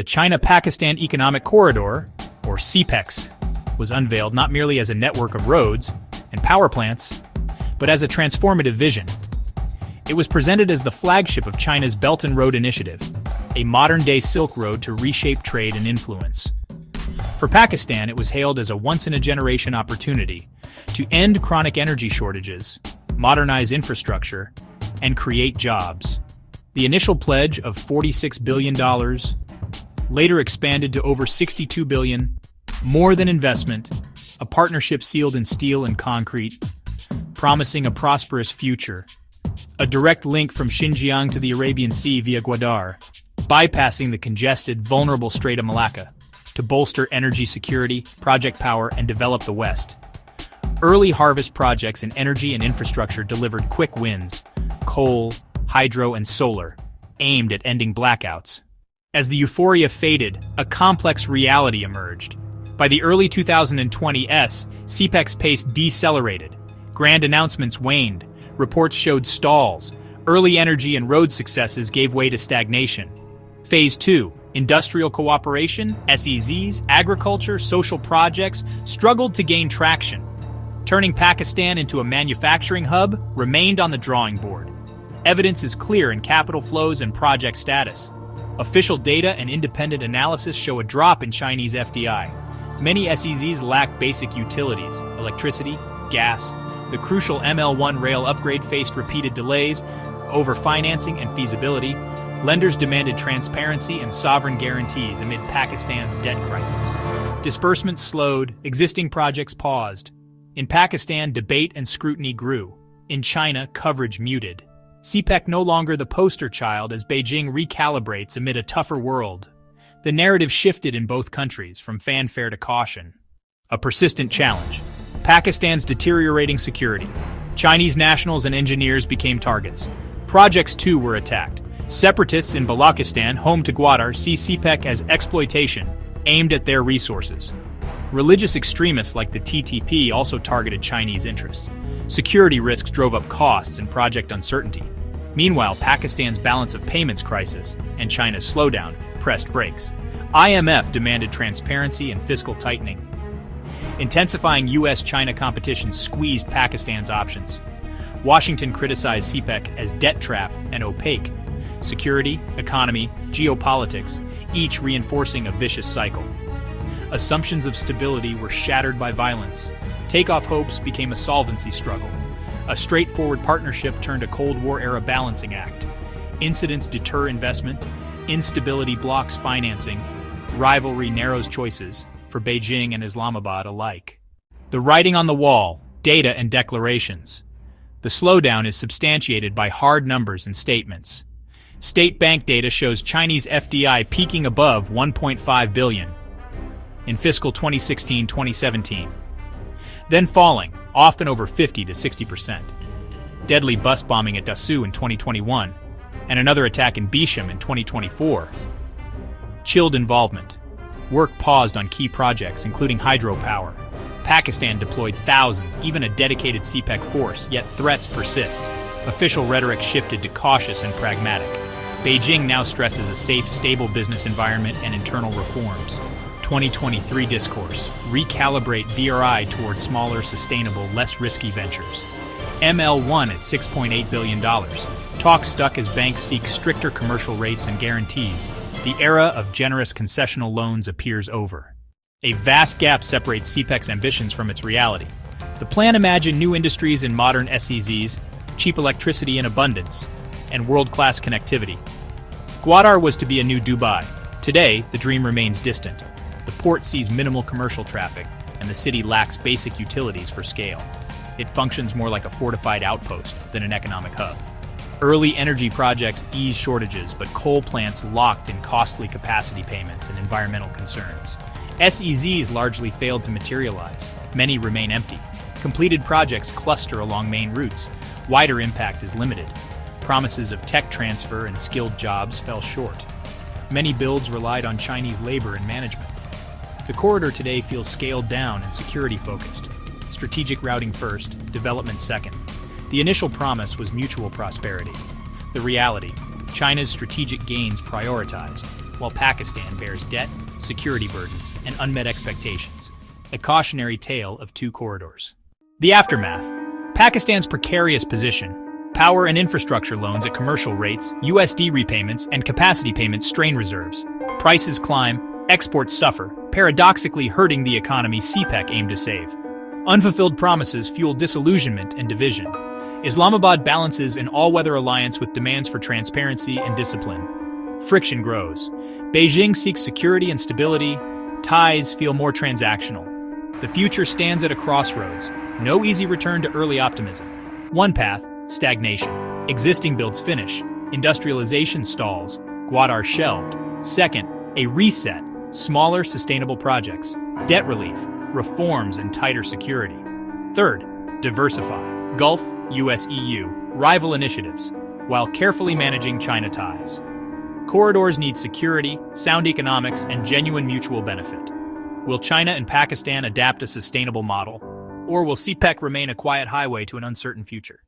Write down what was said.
The China-Pakistan Economic Corridor, or CPEC, was unveiled not merely as a network of roads and power plants, but as a transformative vision. It was presented as the flagship of China's Belt and Road Initiative, a modern-day Silk Road to reshape trade and influence. For Pakistan, it was hailed as a once-in-a-generation opportunity to end chronic energy shortages, modernize infrastructure, and create jobs. The initial pledge of $46 billion later expanded to over $62 billion, more than investment, a partnership sealed in steel and concrete, promising a prosperous future. A direct link from Xinjiang to the Arabian Sea via Gwadar, bypassing the congested, vulnerable Strait of Malacca, to bolster energy security, project power, and develop the West. Early harvest projects in energy and infrastructure delivered quick wins: coal, hydro, and solar, aimed at ending blackouts. As the euphoria faded, a complex reality emerged. By the early 2020s, CPEC's pace decelerated. Grand announcements waned. Reports showed stalls. Early energy and road successes gave way to stagnation. Phase 2, industrial cooperation, SEZs, agriculture, social projects, struggled to gain traction. Turning Pakistan into a manufacturing hub remained on the drawing board. Evidence is clear in capital flows and project status. Official data and independent analysis show a drop in Chinese FDI. Many SEZs lack basic utilities, electricity, gas. The crucial ML1 rail upgrade faced repeated delays, over-financing, and feasibility. Lenders demanded transparency and sovereign guarantees amid Pakistan's debt crisis. Disbursements slowed, existing projects paused. In Pakistan, debate and scrutiny grew. In China, coverage muted. CPEC no longer the poster child as Beijing recalibrates amid a tougher world. The narrative shifted in both countries, from fanfare to caution. A persistent challenge. Pakistan's deteriorating security. Chinese nationals and engineers became targets. Projects too were attacked. Separatists in Balochistan, home to Gwadar, see CPEC as exploitation, aimed at their resources. Religious extremists like the TTP also targeted Chinese interests. Security risks drove up costs and project uncertainty. Meanwhile, Pakistan's balance of payments crisis and China's slowdown pressed brakes. IMF demanded transparency and fiscal tightening. Intensifying U.S.-China competition squeezed Pakistan's options. Washington criticized CPEC as debt trap and opaque. Security, economy, geopolitics, each reinforcing a vicious cycle. Assumptions of stability were shattered by violence. Takeoff hopes became a solvency struggle. A straightforward partnership turned a Cold War-era balancing act. Incidents deter investment. Instability blocks financing. Rivalry narrows choices for Beijing and Islamabad alike. The writing on the wall, data and declarations. The slowdown is substantiated by hard numbers and statements. State bank data shows Chinese FDI peaking above 1.5 billion in fiscal 2016-2017, then falling, often over 50 to 60%. Deadly bus bombing at Dasu in 2021, and another attack in Bisham in 2024. Chilled involvement. Work paused on key projects, including hydropower. Pakistan deployed thousands, even a dedicated CPEC force, yet threats persist. Official rhetoric shifted to cautious and pragmatic. Beijing now stresses a safe, stable business environment and internal reforms. 2023 discourse: recalibrate BRI towards smaller, sustainable, less risky ventures. ML1 at $6.8 billion. Talks stuck as banks seek stricter commercial rates and guarantees. The era of generous concessional loans appears over. A vast gap separates CPEC's ambitions from its reality. The plan imagined new industries in modern SEZs, cheap electricity in abundance, and world-class connectivity. Gwadar was to be a new Dubai. Today, the dream remains distant. The port sees minimal commercial traffic, and the city lacks basic utilities for scale. It functions more like a fortified outpost than an economic hub. Early energy projects ease shortages, but coal plants locked in costly capacity payments and environmental concerns. SEZs largely failed to materialize. Many remain empty. Completed projects cluster along main routes. Wider impact is limited. Promises of tech transfer and skilled jobs fell short. Many builds relied on Chinese labor and management. The corridor today feels scaled down and security-focused. Strategic routing first, development second. The initial promise was mutual prosperity. The reality: China's strategic gains prioritized. while Pakistan bears debt, security burdens, and unmet expectations. A cautionary tale of two corridors. The aftermath. Pakistan's precarious position. Power and infrastructure loans at commercial rates, USD repayments, and capacity payments strain reserves. Prices climb, exports suffer, paradoxically hurting the economy CPEC aimed to save. Unfulfilled promises fuel disillusionment and division. Islamabad balances an all-weather alliance with demands for transparency and discipline. Friction grows. Beijing seeks security and stability. Ties feel more transactional. The future stands at a crossroads. No easy return to early optimism. One path, stagnation. Existing builds finish. Industrialization stalls. Gwadar shelved. Second, a reset. Smaller, sustainable projects. Debt relief. Reforms and tighter security. Third, diversify. Gulf, US-EU, rival initiatives, while carefully managing China ties. Corridors need security, sound economics, and genuine mutual benefit. Will China and Pakistan adapt a sustainable model? Or will CPEC remain a quiet highway to an uncertain future?